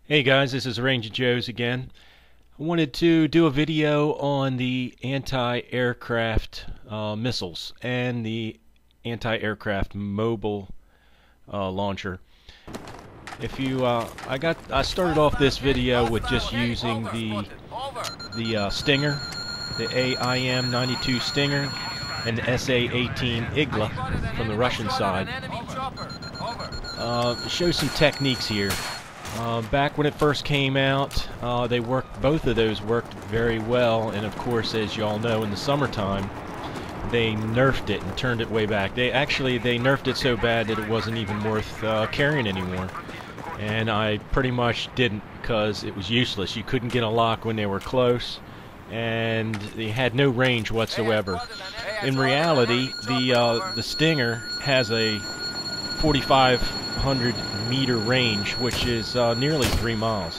Hey guys, this is RangerJoes again. I wanted to do a video on the anti-aircraft missiles and the anti-aircraft mobile launcher. If you, I started off this video with just using the Stinger, the AIM-92 Stinger, and the SA-18 Igla from the Russian side. Show some techniques here. Back when it first came out, both of those worked very well, and of course, as you all know, in the summertime, they nerfed it and turned it way back. They nerfed it so bad that it wasn't even worth carrying anymore. And I pretty much didn't, because it was useless. You couldn't get a lock when they were close, and they had no range whatsoever. In reality, the Stinger has a 4,500-meter range, which is nearly 3 miles.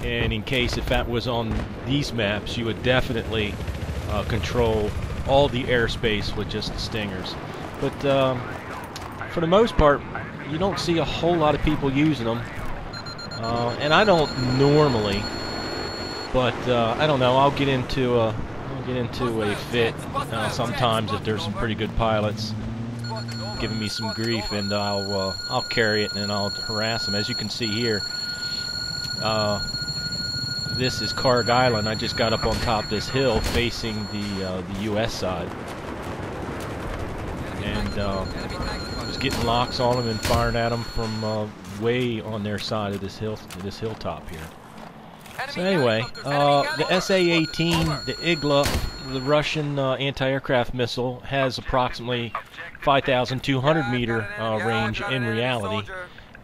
And in case if that was on these maps, you would definitely control all the airspace with just the Stingers. But for the most part, you don't see a whole lot of people using them. And I don't normally, but I don't know. I'll get into a fit sometimes if there's some pretty good pilots giving me some grief, and I'll carry it and I'll harass them. As you can see here, this is Carg Island. I just got up on top of this hill facing the U.S. side, and was getting locks on them and firing at them from way on their side of this hilltop here. So anyway, the SA-18, the Igla, the Russian anti-aircraft missile, has approximately 5,200-meter range in reality.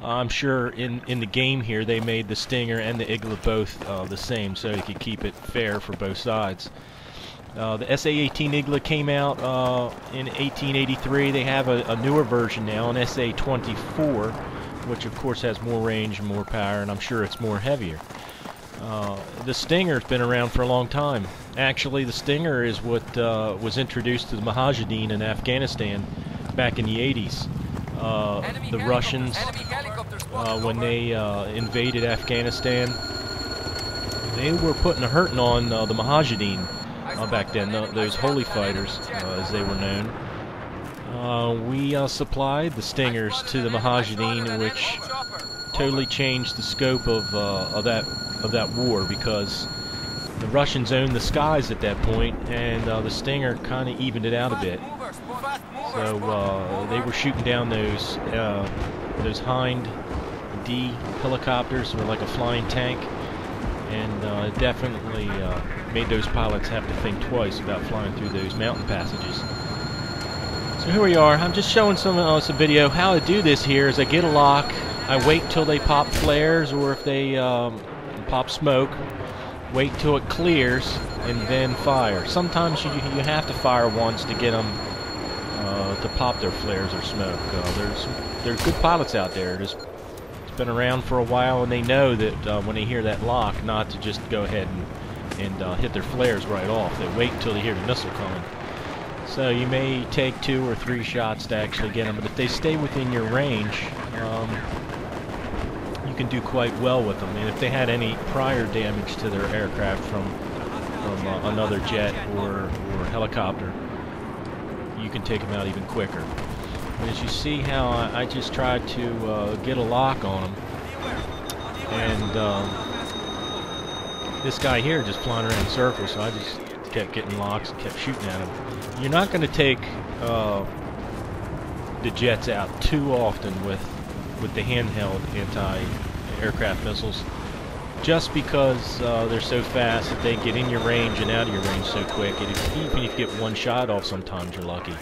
I'm sure in the game here they made the Stinger and the Igla both the same, so you could keep it fair for both sides. The SA-18 Igla came out in 1883. They have a newer version now, an SA-24, which of course has more range and more power, and I'm sure it's more heavier. The Stinger's been around for a long time. Actually, the Stinger is what was introduced to the Mujahideen in Afghanistan back in the 80s. The Russians, when they invaded Afghanistan, they were putting a hurting on the Mujahideen back then, those holy fighters, as they were known. We supplied the Stingers to the Mujahideen, which totally changed the scope of that war, because the Russians owned the skies at that point, and the Stinger kind of evened it out a bit. So they were shooting down those Hind D helicopters, or like a flying tank, and it definitely made those pilots have to think twice about flying through those mountain passages. So here we are. I'm just showing some video. How to do this here is I get a lock, I wait till they pop flares, or if they pop smoke, wait till it clears, and then fire. Sometimes you have to fire once to get them to pop their flares or smoke. There's good pilots out there. It's been around for a while, and they know that when they hear that lock, not to just go ahead and hit their flares right off. They wait until they hear the missile coming. So you may take 2 or 3 shots to actually get them, but if they stay within your range, you can do quite well with them. And if they had any prior damage to their aircraft from another jet or helicopter, you can take them out even quicker. And as you see how I just tried to get a lock on them, and this guy here just flying around in circles, so I just kept getting locks and kept shooting at him. You're not going to take the jets out too often with the handheld anti-aircraft missiles, just because they're so fast that they get in your range and out of your range so quick. And even if you get one shot off, sometimes you're lucky.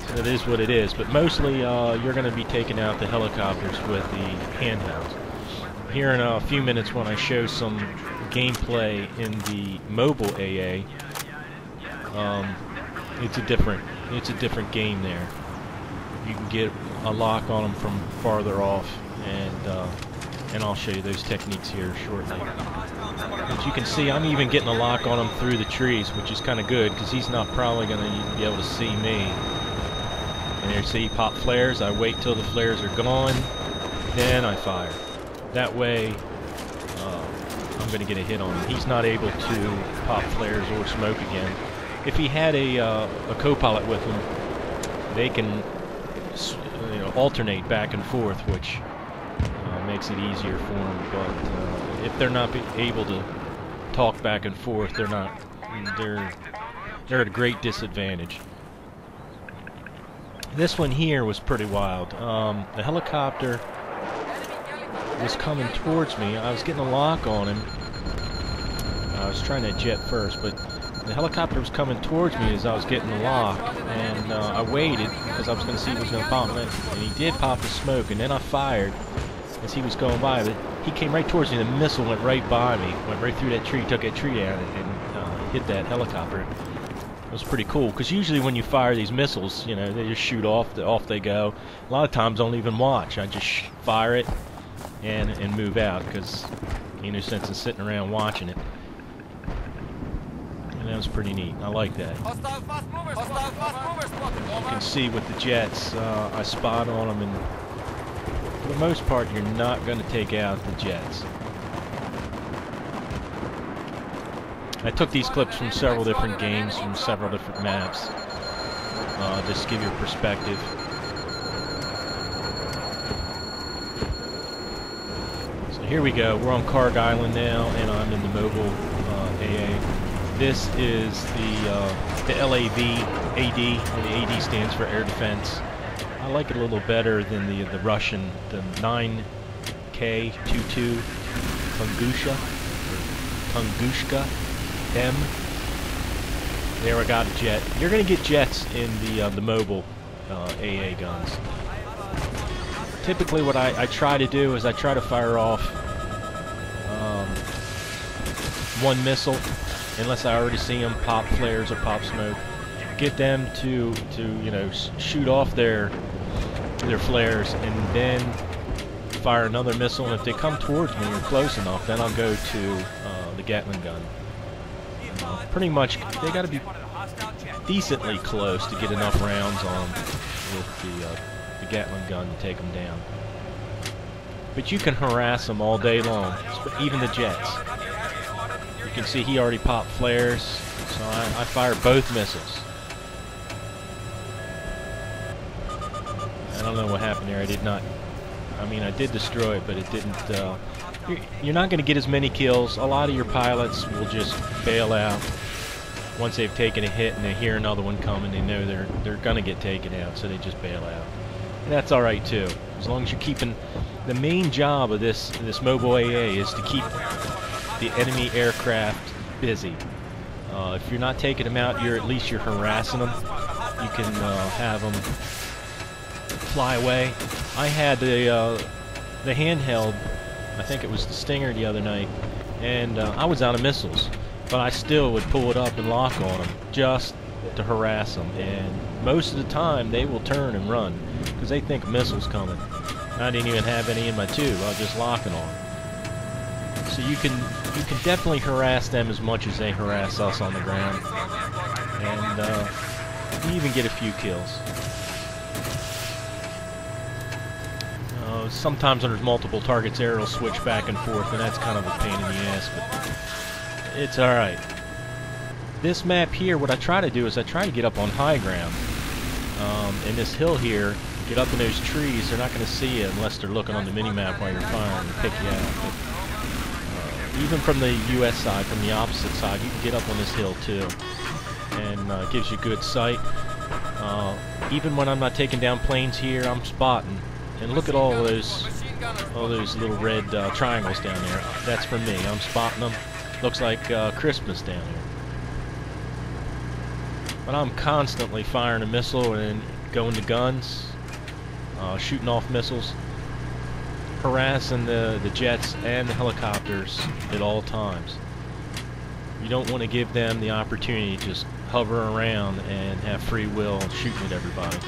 So it is what it is. But mostly you're going to be taking out the helicopters with the handhelds. Here in a few minutes, when I show some gameplay in the mobile AA, it's a different game there. You can get a lock on them from farther off, and I'll show you those techniques here shortly. As you can see, I'm even getting a lock on him through the trees, which is kind of good, because he's not probably going to even be able to see me. And there, see, pop flares. I wait till the flares are gone, then I fire. That way, I'm going to get a hit on him. He's not able to pop flares or smoke again. If he had a co-pilot with him, they can alternate back and forth, which makes it easier for them. But if they're not able to talk back and forth, they're at a great disadvantage. This one here was pretty wild. The helicopter was coming towards me. I was getting a lock on him. I was trying to jet first, but the helicopter was coming towards me as I was getting the lock, and I waited because I was going to see if he was going to pop it, and he did pop the smoke, and then I fired as he was going by, but he came right towards me. The missile went right by me, went right through that tree, took that tree down, and hit that helicopter. It was pretty cool, because usually when you fire these missiles, you know, they just shoot off they go. A lot of times I don't even watch. I just fire it and move out, because ain't no sense in sitting around watching it. And that was pretty neat. I like that. You can see with the jets, I spot on them, and for the most part, you're not going to take out the jets. I took these clips from several different games, from several different maps, just to give you a perspective. So here we go. We're on Carg Island now, and I'm in the mobile AA. This is the LAV AD, and the AD stands for Air Defense. I like it a little better than the Russian, the 9K22 Tungushka M. There, I got a jet. You're going to get jets in the mobile AA guns. Typically, what I try to do is I try to fire off one missile, unless I already see them pop flares or pop smoke. Get them to you know, shoot off their flares, and then fire another missile. And if they come towards me or close enough, then I'll go to the Gatling gun. Pretty much, they got to be decently close to get enough rounds on with the Gatling gun to take them down. But you can harass them all day long, even the jets. You can see he already popped flares, so I fired both missiles. I don't know what happened there. I did not. I mean, I did destroy it, but it didn't. You're not going to get as many kills. A lot of your pilots will just bail out once they've taken a hit, and they hear another one coming. They know they're going to get taken out, so they just bail out. And that's all right too, as long as you're keeping. The main job of this mobile AA is to keep the enemy aircraft busy. If you're not taking them out, at least you're harassing them. You can have them fly away. I had the Handheld, I think it was the Stinger the other night, and I was out of missiles, but I still would pull it up and lock on them just to harass them, and most of the time they will turn and run because they think a missile's coming. I didn't even have any in my tube. I was just locking on them. So you can definitely harass them as much as they harass us on the ground, and you even get a few kills. Sometimes when there's multiple targets, air will switch back and forth, and that's kind of a pain in the ass, but it's alright. This map here, what I try to do is I try to get up on high ground. In this hill here, get up in those trees, they're not going to see you unless they're looking on the mini-map while you're firing and pick you out. But, even from the US side, from the opposite side, you can get up on this hill too, and it gives you good sight. Even when I'm not taking down planes here, I'm spotting. And look at all those little red triangles down there. That's for me. I'm spotting them. Looks like Christmas down there. But I'm constantly firing a missile and going to guns, shooting off missiles, harassing the jets and the helicopters at all times. You don't want to give them the opportunity to just hover around and have free will shooting at everybody.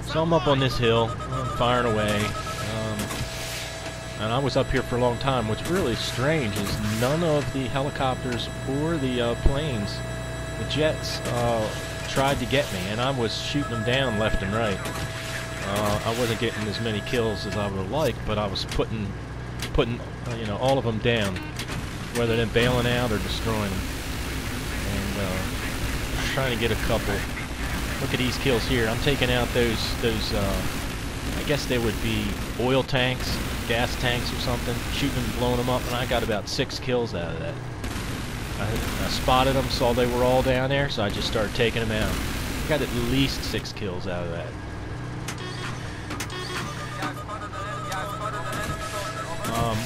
So I'm up on this hill, I'm firing away, and I was up here for a long time. What's really strange is none of the helicopters or the planes, the jets, tried to get me, and I was shooting them down left and right. I wasn't getting as many kills as I would have liked, but I was putting you know, all of them down, whether they're bailing out or destroying them. And trying to get a couple. Look at these kills here. I'm taking out those I guess they would be oil tanks, gas tanks or something, shooting and blowing them up, and I got about 6 kills out of that. I spotted them, saw they were all down there, so I just started taking them out. I got at least 6 kills out of that.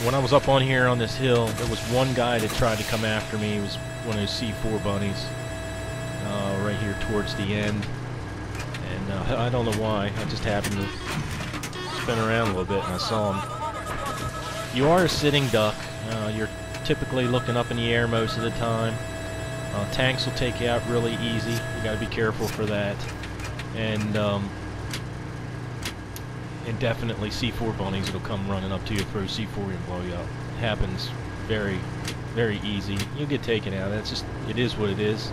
When I was up on here on this hill, there was one guy that tried to come after me. He was one of those C4 bunnies right here towards the end. And I don't know why. I just happened to spin around a little bit and I saw him. You are a sitting duck. You're typically looking up in the air most of the time. Tanks will take you out really easy. You got to be careful for that. And definitely C4 bunnies that'll come running up to you, throw C4 and blow you up. It happens very, very easy. You'll get taken out. That's just, it is what it is.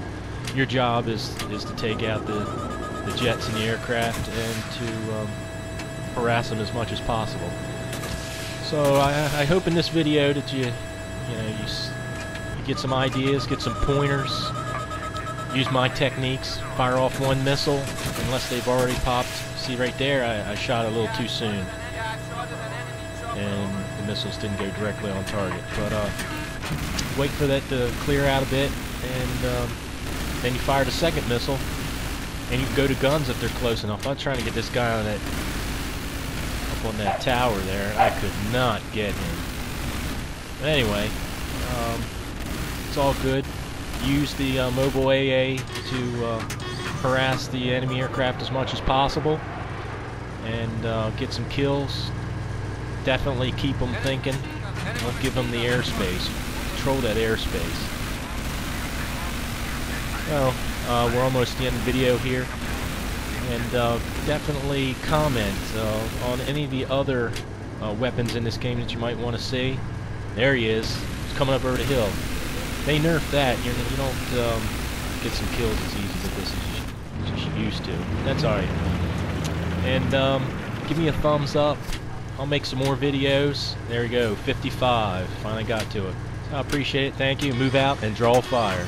Your job is to take out the jets and the aircraft and to harass them as much as possible. So I hope in this video that you get some ideas, get some pointers, use my techniques, fire off one missile unless they've already popped. See right there, I shot a little too soon and the missiles didn't go directly on target. But wait for that to clear out a bit, and then you fire the second missile and you go to guns if they're close enough. I'm trying to get this guy on that, up on that tower there. I could not get him. But anyway, it's all good. Use the mobile AA to harass the enemy aircraft as much as possible and get some kills. Definitely keep them thinking. Don't give them the airspace. Control that airspace. Well, we're almost at the end of the video here. And definitely comment on any of the other weapons in this game that you might want to see. There he is. He's coming up over the hill. They nerfed that. You don't get some kills as easy with this as you used to. That's alright. And give me a thumbs up. I'll make some more videos. There we go. 55. Finally got to it. I appreciate it. Thank you. Move out and draw fire.